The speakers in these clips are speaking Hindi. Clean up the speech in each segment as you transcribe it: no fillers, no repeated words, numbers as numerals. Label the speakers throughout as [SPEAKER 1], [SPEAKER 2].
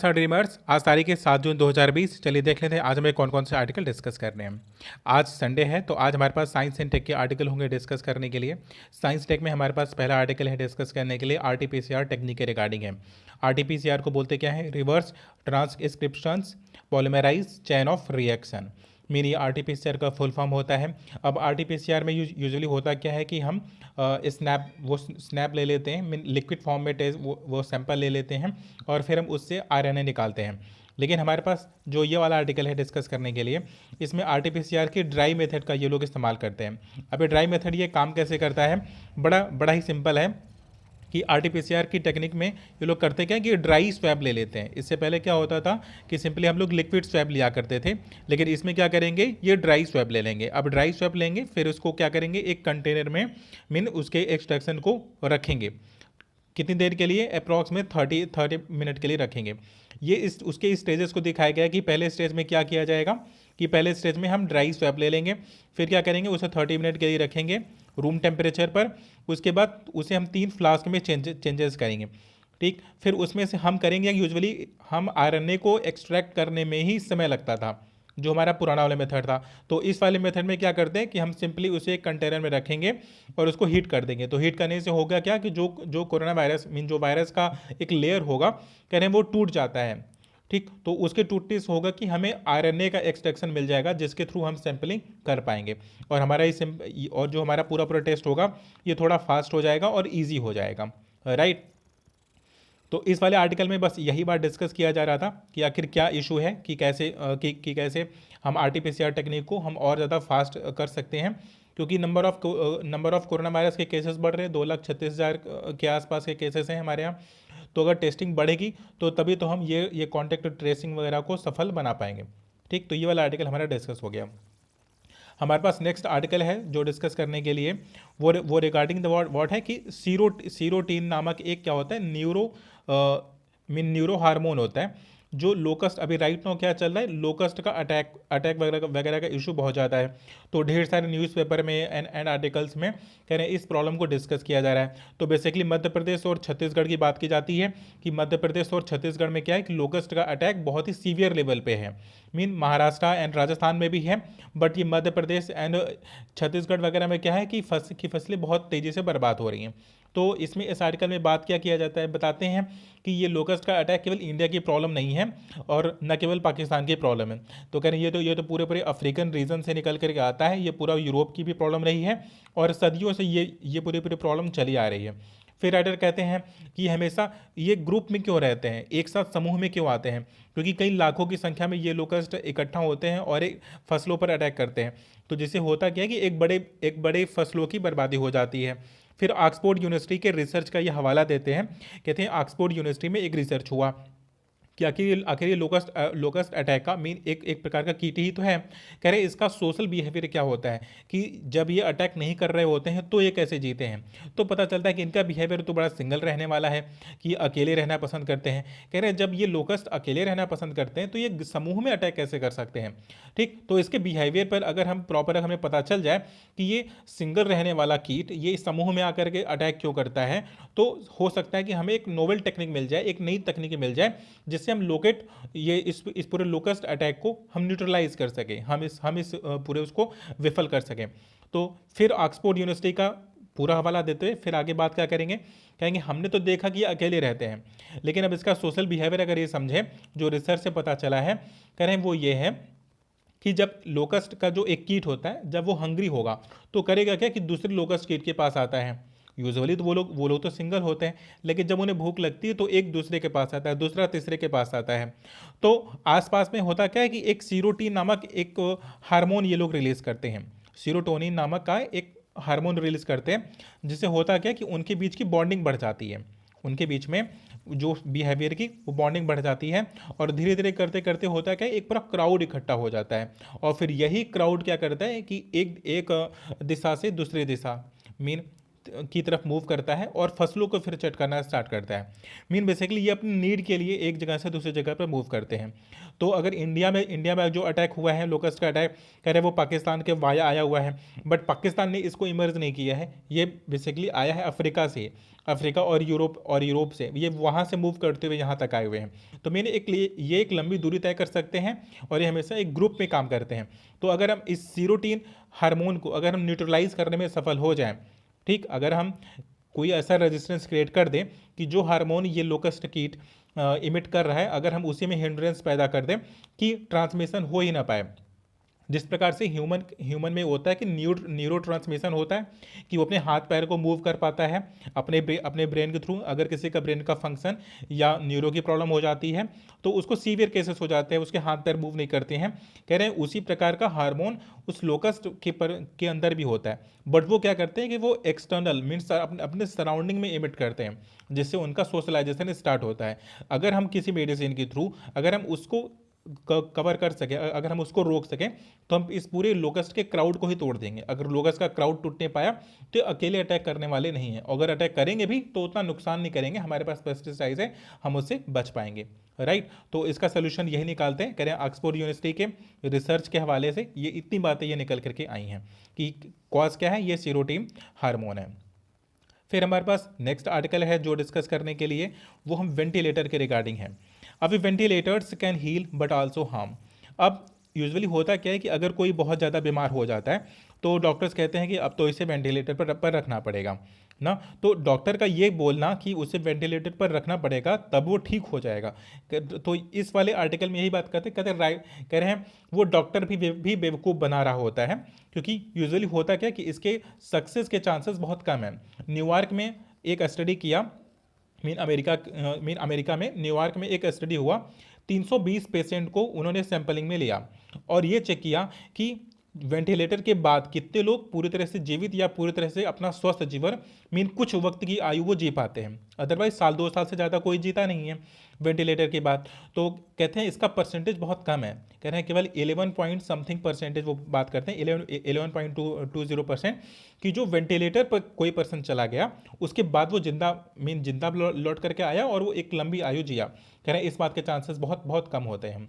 [SPEAKER 1] नमस्कार ड्रीमर्स। आज तारीख है 7 जून 2020। चलिए देख लेते हैं आज हमें कौन कौन से आर्टिकल डिस्कस करने हैं। आज संडे है तो आज हमारे पास साइंस एंड टेक के आर्टिकल होंगे डिस्कस करने के लिए। साइंस टेक में हमारे पास पहला आर्टिकल है डिस्कस करने के लिए आरटीपीसीआर टेक्निक के रिगार्डिंग है। आरटीपीसीआर को बोलते क्या है? Reverse transcriptions polymerise chain of reaction. Mean ये आरटीपीसीआर का फुल फॉर्म होता है। अब आरटीपीसीआर में यूजुअली होता क्या है कि हम स्नैप ले लेते हैं, मीन लिक्विड फॉर्म में टेस्ट वो सैंपल ले लेते हैं और फिर हम उससे आरएनए निकालते हैं। लेकिन हमारे पास जो ये वाला आर्टिकल है डिस्कस करने के लिए, इसमें आरटीपीसीआर की ड्राई मेथड का ये लोग इस्तेमाल करते हैं। अब ये ड्राई मेथड ये काम कैसे करता है? बड़ा ही सिंपल है कि आरटीपीसीआर की टेक्निक में ये लोग करते क्या कि ड्राई स्वैब ले लेते हैं। इससे पहले क्या होता था कि सिंपली हम लोग लिक्विड स्वैब लिया करते थे, लेकिन इसमें क्या करेंगे, ये ड्राई स्वैब ले लेंगे। अब ड्राई स्वैब लेंगे, फिर उसको क्या करेंगे, एक कंटेनर में मीन उसके एक्सट्रैक्शन को रखेंगे। कितनी देर के लिए? अप्रॉक्स में 30 मिनट के लिए रखेंगे। ये उसके स्टेजेस को दिखाया गया कि पहले स्टेज में क्या किया जाएगा कि पहले स्टेज में हम ड्राई स्वैब ले लेंगे, फिर क्या करेंगे, उसे 30 मिनट के लिए रखेंगे रूम टेम्परेचर पर। उसके बाद उसे हम 3 फ्लास्क में चेंजेस करेंगे। ठीक, फिर उसमें से हम करेंगे, यूजुअली हम आरएनए को एक्सट्रैक्ट करने में ही समय लगता था जो हमारा पुराना वाला मेथड था। तो इस वाले मेथड में क्या करते हैं कि हम सिंपली उसे एक कंटेनर में रखेंगे और उसको हीट कर देंगे। तो हीट करने से होगा क्या कि जो कोरोना वायरस मीन जो वायरस का एक लेयर होगा, कह रहे हैं वो टूट जाता है। ठीक, तो उसके टूटने से होगा कि हमें आरएनए का एक्सट्रैक्शन मिल जाएगा जिसके थ्रू हम सैंपलिंग कर पाएंगे और हमारा और जो हमारा पूरा टेस्ट होगा ये थोड़ा फास्ट हो जाएगा और ईजी हो जाएगा। राइट, तो इस वाले आर्टिकल में बस यही बात डिस्कस किया जा रहा था कि आखिर क्या इशू है कि कैसे हम आरटीपीसीआर टेक्निक को हम और ज़्यादा फास्ट कर सकते हैं, क्योंकि नंबर ऑफ कोरोना वायरस के केसेस बढ़ रहे हैं। 2,36,000 के आसपास के केसेस हैं हमारे यहाँ। तो अगर टेस्टिंग बढ़ेगी तो तभी तो हम ये कॉन्टैक्ट ट्रेसिंग वगैरह को सफल बना पाएंगे। ठीक, तो ये वाला आर्टिकल हमारा डिस्कस हो गया। हमारे पास नेक्स्ट आर्टिकल है जो डिस्कस करने के लिए वो रिगार्डिंग द वर्ड है कि सीरोटीन नामक एक क्या होता है, न्यूरो हार्मोन होता है जो लोकस्ट, अभी राइट नाउ क्या चल रहा है, लोकस्ट का अटैक वगैरह का इशू बहुत ज़्यादा है। तो ढेर सारे न्यूज़पेपर में एंड आर्टिकल्स में कह रहे हैं इस प्रॉब्लम को डिस्कस किया जा रहा है। तो बेसिकली मध्य प्रदेश और छत्तीसगढ़ की बात की जाती है कि मध्य प्रदेश और छत्तीसगढ़ में क्या है कि लोकस्ट का अटैक बहुत ही सीवियर लेवल पे है। मीन महाराष्ट्र एंड राजस्थान में भी है, बट ये मध्य प्रदेश एंड छत्तीसगढ़ वगैरह में क्या है कि फसलें बहुत तेज़ी से बर्बाद हो रही हैं। तो इसमें इस आर्टिकल में बात क्या किया जाता है, बताते हैं कि ये लोकस्ट का अटैक केवल इंडिया की प्रॉब्लम नहीं है और न केवल पाकिस्तान की प्रॉब्लम है। तो कह रहे हैं ये तो पूरे अफ्रीकन रीजन से निकल करके आता है, ये पूरा यूरोप की भी प्रॉब्लम रही है और सदियों से ये पूरी प्रॉब्लम चली आ रही है। फिर राइटर कहते हैं कि हमेशा ये ग्रुप में क्यों रहते हैं, एक साथ समूह में क्यों आते हैं, क्योंकि कई लाखों की संख्या में ये लोकस्ट इकट्ठा होते हैं और एक फसलों पर अटैक करते हैं। तो जिससे होता क्या है कि एक बड़े फसलों की बर्बादी हो जाती है। फिर ऑक्सफोर्ड यूनिवर्सिटी के रिसर्च का ये हवाला देते हैं, कहते हैं ऑक्सफोर्ड यूनिवर्सिटी में एक रिसर्च हुआ कि आखिर ये लोकस्ट अटैक का मीन एक प्रकार का कीट ही तो है। कह रहे इसका सोशल बिहेवियर क्या होता है कि जब ये अटैक नहीं कर रहे होते हैं तो ये कैसे जीते हैं। तो पता चलता है कि इनका बिहेवियर तो बड़ा सिंगल रहने वाला है कि अकेले रहना पसंद करते हैं। कह रहे हैं जब ये लोकस्ट अकेले रहना पसंद करते हैं तो ये समूह में अटैक कैसे कर सकते हैं। ठीक, तो इसके बिहेवियर पर अगर हम प्रॉपर हमें पता चल जाए कि ये सिंगल रहने वाला कीट ये समूह में आकर के अटैक क्यों करता है, तो हो सकता है कि हमें एक नोवेल टेक्निक मिल जाए, एक नई तकनीक मिल जाए जिससे हम लोकेट ये इस पूरे लोकस्ट अटैक को हम न्यूट्रलाइज कर सकें, हम इस पूरे उसको विफल कर सकें। तो फिर ऑक्सफोर्ड यूनिवर्सिटी का पूरा हवाला देते हुए फिर आगे बात क्या करेंगे, कहेंगे हमने तो देखा कि ये अकेले रहते हैं, लेकिन अब इसका सोशल बिहेवियर अगर ये समझे जो रिसर्च से पता चला है, कह रहे हैं वो ये है कि जब लोकस्ट का जो एक कीट होता है जब वो हंग्री होगा तो करेगा क्या कि दूसरे लोकस्ट कीट के पास आता है। यूजुअली तो वो लोग तो सिंगल होते हैं, लेकिन जब उन्हें भूख लगती है तो एक दूसरे के पास आता है, दूसरा तीसरे के पास आता है। तो आसपास में होता क्या है कि एक सीरोटीन नामक एक हार्मोन ये लोग रिलीज करते हैं, सीरोटोनिन नामक का एक हार्मोन रिलीज करते हैं, जिससे होता क्या है कि उनके बीच की बॉन्डिंग बढ़ जाती है, उनके बीच में जो बिहेवियर की वो बॉन्डिंग बढ़ जाती है और धीरे धीरे करते करते होता क्या है एक पूरा क्राउड इकट्ठा हो जाता है और फिर यही क्राउड क्या करता है कि एक दिशा से दूसरी दिशा मीन की तरफ मूव करता है और फसलों को फिर चटकाना स्टार्ट करता है। मीन बेसिकली ये अपनी नीड के लिए एक जगह से दूसरी जगह पर मूव करते हैं। तो अगर इंडिया में जो अटैक हुआ है, लोकस्ट का अटैक, कह रहे हैं वो पाकिस्तान के वाया आया हुआ है, बट पाकिस्तान ने इसको इमर्ज नहीं किया है, ये बेसिकली आया है अफ्रीका से, अफ्रीका और यूरोप से, ये वहाँ से मूव करते हुए यहाँ तक आए हुए हैं। तो मैंने ये एक लंबी दूरी तय कर सकते हैं और ये हमेशा एक ग्रुप में काम करते हैं। तो अगर हम इस सीरोटीन हार्मोन को अगर हम न्यूट्रलाइज करने में सफल हो जाएं, ठीक, अगर हम कोई ऐसा रेजिस्टेंस क्रिएट कर दें कि जो हार्मोन ये लोकस्ट कीट इमिट कर रहा है, अगर हम उसी में हिंड्रेंस पैदा कर दें कि ट्रांसमिशन हो ही ना पाए, जिस प्रकार से ह्यूमन में होता है कि न्यूरो ट्रांसमिशन होता है कि वो अपने हाथ पैर को मूव कर पाता है अपने ब्रेन के थ्रू। अगर किसी का ब्रेन का फंक्शन या न्यूरो की प्रॉब्लम हो जाती है तो उसको सीवियर केसेस हो जाते हैं, उसके हाथ पैर मूव नहीं करते हैं। कह रहे हैं उसी प्रकार का हार्मोन उस लोकस्ट के अंदर भी होता है, बट वो क्या करते हैं कि वो एक्सटर्नल मीन्स अपने सराउंडिंग में इमिट करते हैं, जिससे उनका सोशलाइजेशन स्टार्ट होता है। अगर हम किसी मेडिसिन के थ्रू अगर हम उसको कवर कर सके, अगर हम उसको रोक सकें, तो हम इस पूरे लोकस्ट के क्राउड को ही तोड़ देंगे। अगर लोकस्ट का क्राउड टूटने पाया तो अकेले अटैक करने वाले नहीं हैं, अगर अटैक करेंगे भी तो उतना नुकसान नहीं करेंगे, हमारे पास पेस्टिसाइड्स है, हम उससे बच पाएंगे। राइट, तो इसका सोल्यूशन यही निकालते हैं, कह रहे हैं ऑक्सफोर्ड यूनिवर्सिटी के रिसर्च के हवाले से ये इतनी बातें ये निकल करके आई हैं कि कॉज क्या है, ये सीरोटीन हार्मोन है। फिर हमारे पास नेक्स्ट आर्टिकल है जो डिस्कस करने के लिए, वो हम वेंटिलेटर के रिगार्डिंग है। अभी ventilators can heal but also harm. अब यूजुअली होता क्या है कि अगर कोई बहुत ज़्यादा बीमार हो जाता है तो डॉक्टर्स कहते हैं कि अब तो इसे वेंटिलेटर पर रखना पड़ेगा ना। तो डॉक्टर का ये बोलना कि उसे वेंटिलेटर पर रखना पड़ेगा तब वो ठीक हो जाएगा, तो इस वाले आर्टिकल में यही बात कहते राइट, कह रहे हैं वो डॉक्टर भी बेवकूफ़ बना रहा होता है, क्योंकि यूजुअली होता क्या है कि इसके सक्सेस के चांसेस बहुत कम हैं। न्यूयॉर्क में एक स्टडी किया, मीन अमेरिका में न्यूयॉर्क में एक स्टडी हुआ, 320 पेशेंट को उन्होंने सैंपलिंग में लिया और ये चेक किया कि वेंटिलेटर के बाद कितने लोग पूरी तरह से जीवित या पूरी तरह से अपना स्वस्थ जीवन मीन कुछ वक्त की आयु वो जी पाते हैं, अदरवाइज साल 2 साल से ज़्यादा कोई जीता नहीं है वेंटिलेटर के बाद। तो कहते हैं इसका परसेंटेज बहुत कम है, कह रहे हैं केवल 11 पॉइंट समथिंग परसेंटेज, वो बात करते हैं 11.20% कि जो वेंटिलेटर पर कोई पर्सन चला गया उसके बाद वो जिंदा लौट करके आया और वो एक लंबी आयु जिया। कह रहे हैं इस बात के चांसेस बहुत बहुत कम होते हैं।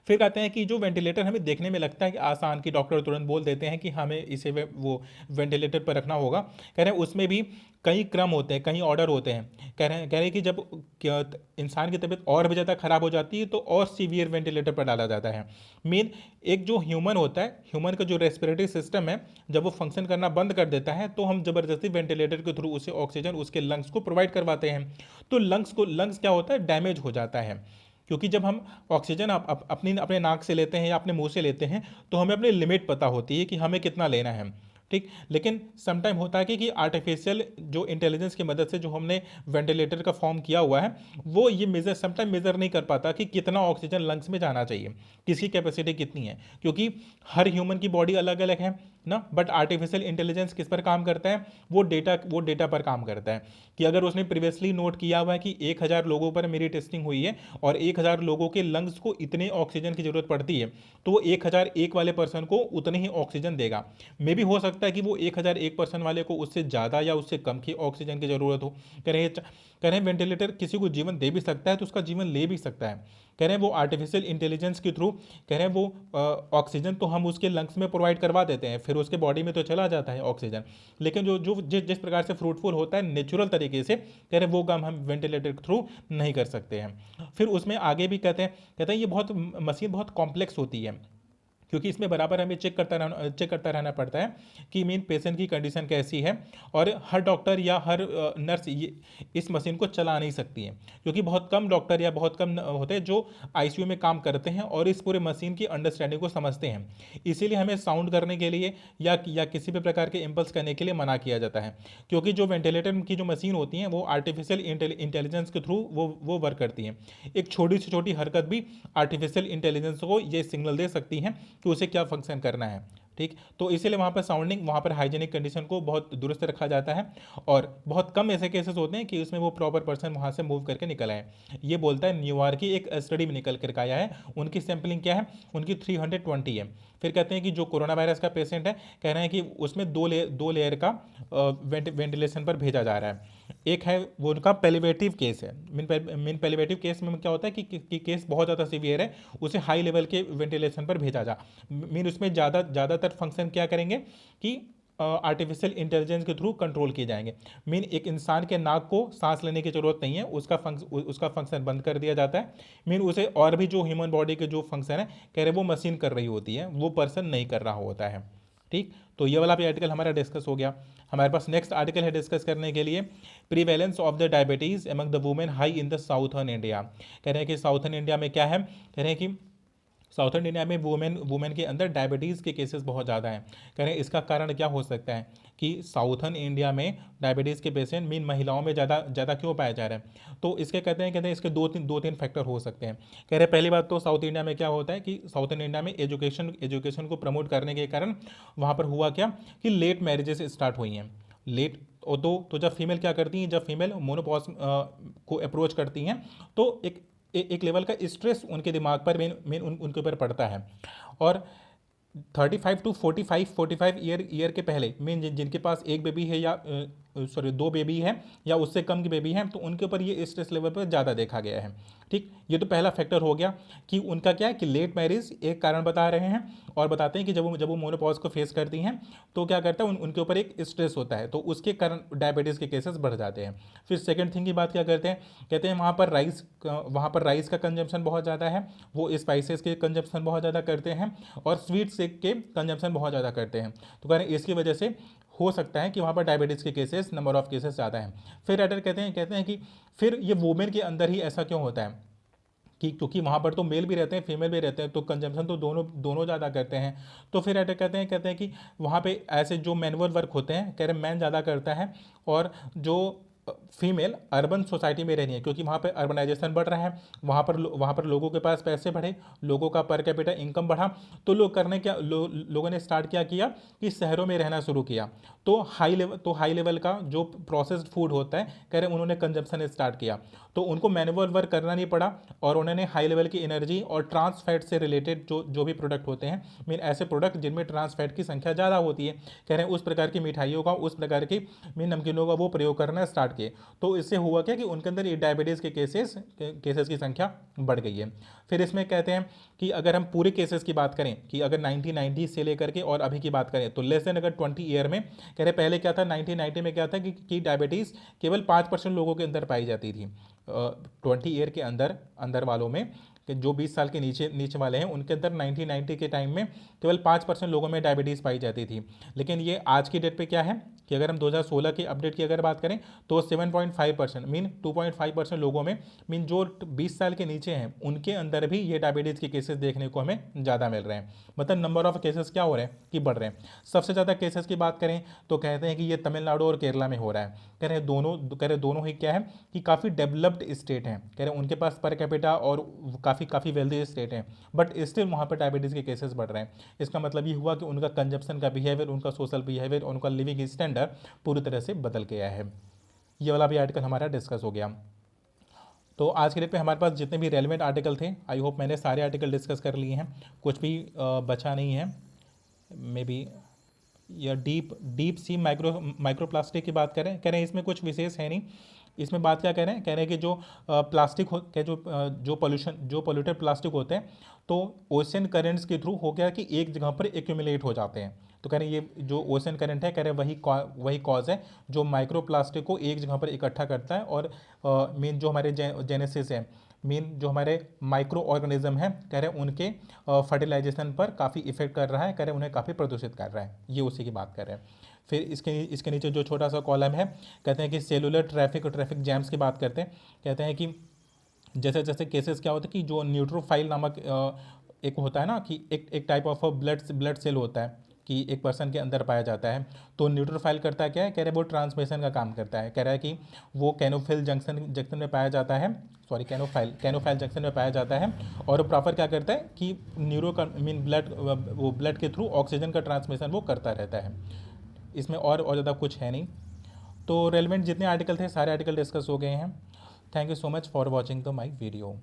[SPEAKER 1] फिर कहते हैं कि जो वेंटिलेटर हमें देखने में लगता है कि आसान, की डॉक्टर तुरंत बोल देते हैं कि हमें इसे वो वेंटिलेटर पर रखना होगा, कह रहे हैं उसमें भी कई क्रम होते हैं, कई ऑर्डर होते हैं। कह रहे हैं कि जब इंसान की तबीयत और भी ज़्यादा खराब हो जाती है तो और सीवियर वेंटिलेटर पर डाला जाता है। मेन एक जो ह्यूमन होता है, ह्यूमन का जो रेस्पिरेटरी सिस्टम है, जब वो फंक्शन करना बंद कर देता है तो हम ज़बरदस्ती वेंटिलेटर के थ्रू उसे ऑक्सीजन उसके लंग्स को प्रोवाइड करवाते हैं। तो लंग्स क्या होता है, डैमेज हो जाता है, क्योंकि जब हम ऑक्सीजन अपने नाक से लेते हैं या अपने मुंह से लेते हैं तो हमें अपनी लिमिट पता होती है कि हमें कितना लेना है, ठीक। लेकिन समटाइम होता है कि आर्टिफिशियल जो इंटेलिजेंस की मदद से जो हमने वेंटिलेटर का फॉर्म किया हुआ है वो ये समटाइम मेज़र नहीं कर पाता कि कितना ऑक्सीजन लंग्स में जाना चाहिए, किसकी कैपेसिटी कितनी है, क्योंकि हर ह्यूमन की बॉडी अलग अलग है ना। बट आर्टिफिशियल इंटेलिजेंस किस पर काम करता है, वो डेटा पर काम करता है कि अगर उसने प्रीवियसली नोट किया हुआ है कि 1000 लोगों पर मेरी टेस्टिंग हुई है और 1000 लोगों के लंग्स को इतने ऑक्सीजन की ज़रूरत पड़ती है, तो वो 1001 वाले पर्सन को उतनी ही ऑक्सीजन देगा। मे भी हो सकता है कि वो 1001 पर्सन वाले को उससे ज़्यादा या उससे कम की ऑक्सीजन की ज़रूरत हो। कह रहे हैं वेंटिलेटर किसी को जीवन दे भी सकता है तो उसका जीवन ले भी सकता है। कह रहे हैं वो आर्टिफिशियल इंटेलिजेंस के थ्रू, कह रहे हैं वो ऑक्सीजन तो हम उसके लंग्स में प्रोवाइड करवा देते हैं, फिर उसके बॉडी में तो चला जाता है ऑक्सीजन, लेकिन जो जो जिस प्रकार से फ्रूटफुल होता है नेचुरल तरीके से, कह रहे हैं वो काम हम वेंटिलेटर के थ्रू नहीं कर सकते हैं। फिर उसमें आगे भी कहते हैं ये मशीन बहुत कॉम्प्लेक्स होती है, क्योंकि इसमें बराबर हमें चेक करता रहना पड़ता है कि मीन पेशेंट की कंडीशन कैसी है, और हर डॉक्टर या हर नर्स ये इस मशीन को चला नहीं सकती है, क्योंकि बहुत कम डॉक्टर या बहुत कम होते हैं जो आईसीयू में काम करते हैं और इस पूरे मशीन की अंडरस्टैंडिंग को समझते हैं। इसीलिए हमें साउंड करने के लिए या किसी भी प्रकार के इम्पल्स करने के लिए मना किया जाता है, क्योंकि जो वेंटिलेटर की जो मशीन होती हैं वो आर्टिफिशियल इंटेलिजेंस के थ्रू वो वर्क करती हैं। एक छोटी से छोटी हरकत भी आर्टिफिशियल इंटेलिजेंस को ये सिग्नल दे सकती हैं कि उसे क्या फंक्शन करना है, ठीक। तो इसीलिए वहाँ पर साउंडिंग, वहाँ पर हाइजीनिक कंडीशन को बहुत दुरुस्त रखा जाता है, और बहुत कम ऐसे केसेस होते हैं कि उसमें वो प्रॉपर पर्सन वहाँ से मूव करके निकल आए। ये बोलता है न्यूयॉर्क की एक स्टडी में निकल करके आया है, उनकी सैम्पलिंग क्या है, उनकी 320 है, फिर कहते हैं कि जो कोरोना वायरस का पेशेंट है, कह रहे हैं कि उसमें दो लेयर का वेंटिलेशन पर भेजा जा रहा है। एक है वो उनका पेलिवेटिव केस है। मीन पेलिवेटिव केस में क्या होता है कि केस बहुत ज़्यादा सीवियर है, उसे हाई लेवल के वेंटिलेशन पर भेजा जा। मीन उसमें ज़्यादातर फंक्शन क्या करेंगे कि आर्टिफिशियल इंटेलिजेंस के थ्रू कंट्रोल किए जाएंगे। मीन एक इंसान के नाक को सांस लेने की जरूरत नहीं है, उसका फंक्शन बंद कर दिया जाता है। मीन उसे और भी जो ह्यूमन बॉडी के जो फंक्शन है, कह रहे वो मशीन कर रही होती है, वो पर्सन नहीं कर रहा होता है। ठीक, तो ये वाला भी आर्टिकल हमारा डिस्कस हो गया। हमारे पास नेक्स्ट आर्टिकल है डिस्कस करने के लिए, prevalence of the diabetes among the women high in the southern India. कह रहे हैं कि साउथर्न इंडिया में क्या है, कह रहे हैं कि साउथर्न इंडिया में वुमेन के अंदर डायबिटीज़ के केसेस बहुत ज़्यादा हैं। कह रहे हैं इसका कारण क्या हो सकता है कि साउथर्न इंडिया में डायबिटीज़ के पेशेंट मीन महिलाओं में ज़्यादा क्यों पाया जा रहा है। तो इसके कहते हैं इसके दो तीन फैक्टर हो सकते हैं। कह रहे हैं पहली बात तो साउथ इंडिया में क्या होता है कि साउथर्न इंडिया में एजुकेशन को प्रमोट करने के कारण वहाँ पर हुआ क्या कि लेट मैरिजेस स्टार्ट हुई हैं। लेट और तो जब फीमेल क्या करती हैं, जब फीमेल मोनोपॉज को अप्रोच करती हैं, तो एक लेवल का स्ट्रेस उनके दिमाग पर मेन उनके ऊपर पड़ता है। और 35 टू 45 ईयर के पहले मीन जिनके पास एक बेबी है या सॉरी 2 बेबी है या उससे कम की बेबी है, तो उनके ऊपर ये स्ट्रेस लेवल पर ज़्यादा देखा गया है। ठीक, ये तो पहला फैक्टर हो गया कि उनका क्या है कि लेट मैरिज एक कारण बता रहे हैं। और बताते हैं कि जब वो मोनोपॉज को फेस करती हैं तो क्या करता है उनके ऊपर एक स्ट्रेस होता है, तो उसके कारण डायबिटीज़ के केसेस बढ़ जाते हैं। फिर सेकेंड थिंग की बात क्या करते हैं, कहते हैं वहाँ पर राइस का कंजम्पशन बहुत ज़्यादा है, वो स्पाइसेस के कंजम्पशन बहुत ज़्यादा करते हैं और स्वीट्स के कंजम्पशन बहुत ज़्यादा करते हैं। तो कह रहे हैं इसकी वजह से हो सकता है कि वहाँ पर डायबिटीज़ के केसेस नंबर ऑफ केसेस ज़्यादा हैं। फिर राइटर कहते हैं कि फिर ये वुमेन के अंदर ही ऐसा क्यों होता है कि क्योंकि वहाँ पर तो मेल भी रहते हैं फीमेल भी रहते हैं, तो कंजम्पशन तो दोनों ज़्यादा करते हैं। तो फिर राइटर कहते हैं कि वहाँ पे ऐसे जो मैनुअल वर्क होते हैं, कह रहे मैन ज़्यादा करता है और जो फीमेल अर्बन सोसाइटी में रहनी है, क्योंकि वहाँ पे अर्बनाइजेशन बढ़ रहा है, वहाँ पर लोगों के पास पैसे बढ़े, लोगों का पर कैपिटा इनकम बढ़ा, तो लोगों ने स्टार्ट क्या किया कि शहरों में रहना शुरू किया। तो हाई लेवल का जो प्रोसेस्ड फूड होता है, कह रहे उन्होंने कंजप्शन स्टार्ट किया, तो उनको मैनुअल वर्क करना नहीं पड़ा और उन्होंने हाई लेवल की एनर्जी और ट्रांस फैट से रिलेटेड जो भी प्रोडक्ट होते हैं, मीन ऐसे प्रोडक्ट जिनमें ट्रांस फैट की संख्या ज़्यादा होती है, कह रहे हैं उस प्रकार की मिठाइयों का, उस प्रकार की मीन नमकीनों का वो प्रयोग करना स्टार्ट किए। तो इससे हुआ क्या कि उनके अंदर ये डायबिटीज़ के केसेस की संख्या बढ़ गई है। फिर इसमें कहते हैं कि अगर हम पूरे केसेस की बात करें कि अगर 1990 से लेकर के और अभी की बात करें, तो लेस देन अगर 20 ईयर में, कह रहे पहले क्या था 1990 में क्या था कि डायबिटीज़ केवल 5% लोगों के अंदर पाई जाती थी। 20 ईयर के अंदर वालों में, कि जो 20 साल के नीचे वाले हैं, उनके अंदर 1990 के टाइम में केवल 5% लोगों में डायबिटीज़ पाई जाती थी। लेकिन ये आज की डेट पे क्या है कि अगर हम 2016 के अपडेट की अगर बात करें तो 7.5% मीन 2.5% लोगों में, मीन जो 20 साल के नीचे हैं उनके अंदर भी ये डायबिटीज़ के केसेस देखने को हमें ज़्यादा मिल रहे हैं। मतलब नंबर ऑफ केसेस क्या हो रहे हैं कि बढ़ रहे हैं। सबसे ज़्यादा केसेस की बात करें तो कहते हैं कि ये तमिलनाडु और केरला में हो रहा है। कह रहे दोनों ही क्या है कि काफ़ी डेवलप्ड स्टेट हैं, कह रहे उनके पास पर कैपिटा और काफ़ी वेल्दी स्टेट हैं, बट स्टिल वहाँ पर डायबिटीज़ के केसेस बढ़ रहे हैं। इसका मतलब ये हुआ कि उनका कंजप्शन का बिहेवियर, उनका सोशल बिहेवियर, उनका लिविंग स्टैंडर्ड पूरी तरह से बदल गया है। ये वाला भी आर्टिकल हमारा डिस्कस हो गया। तो आज के डेट पे हमारे पास जितने भी रेलिवेंट आर्टिकल थे, आई होप मैंने सारे आर्टिकल डिस्कस कर लिए हैं, कुछ भी बचा नहीं है। मे बी या डीप सी माइक्रो प्लास्टिक की बात करें, कह रहे हैं इसमें कुछ विशेष है नहीं। इसमें बात क्या कह रहे हैं, कह रहे हैं कि जो प्लास्टिक हो के जो पोल्यूटेड प्लास्टिक होते हैं, तो ओशन करेंट्स के थ्रू हो गया कि एक जगह पर एक्यूमुलेट हो जाते हैं। तो कह रहे हैं ये जो ओशन करंट है, कह रहे हैं वही कॉज है जो माइक्रो प्लास्टिक को एक जगह पर इकट्ठा करता है। और मेन जो हमारे जेनेसिस है, मीन जो हमारे माइक्रो ऑर्गेनिज्म हैं, कह रहे हैं उनके फर्टिलाइजेशन पर काफ़ी इफेक्ट कर रहा है, कह रहे हैं उन्हें काफ़ी प्रदूषित कर रहा है। ये उसी की बात कर रहे हैं। फिर इसके नीचे जो छोटा सा कॉलम है, कहते हैं कि सेलुलर ट्रैफिक जैम्स की बात करते हैं। कहते हैं कि जैसे जैसे केसेस क्या होते हैं कि जो न्यूट्रोफाइल नामक एक होता है ना कि एक टाइप ऑफ ब्लड सेल होता है कि एक पर्सन के अंदर पाया जाता है। तो न्यूट्रोफाइल करता है क्या है, कह रहे हैं वो ट्रांसमिशन का काम करता है। कह रहा है कि वो कैनोफिल जंक्शन में पाया जाता है, सॉरी कैनोफाइल जंक्शन में पाया जाता है। और प्रॉपर क्या करता है कि मीन ब्लड के थ्रू ऑक्सीजन का ट्रांसमिशन वो करता रहता है। इसमें और ज़्यादा कुछ है नहीं। तो रेलिवेंट जितने आर्टिकल थे सारे आर्टिकल डिस्कस हो गए हैं। Thank you so much for watching the my video.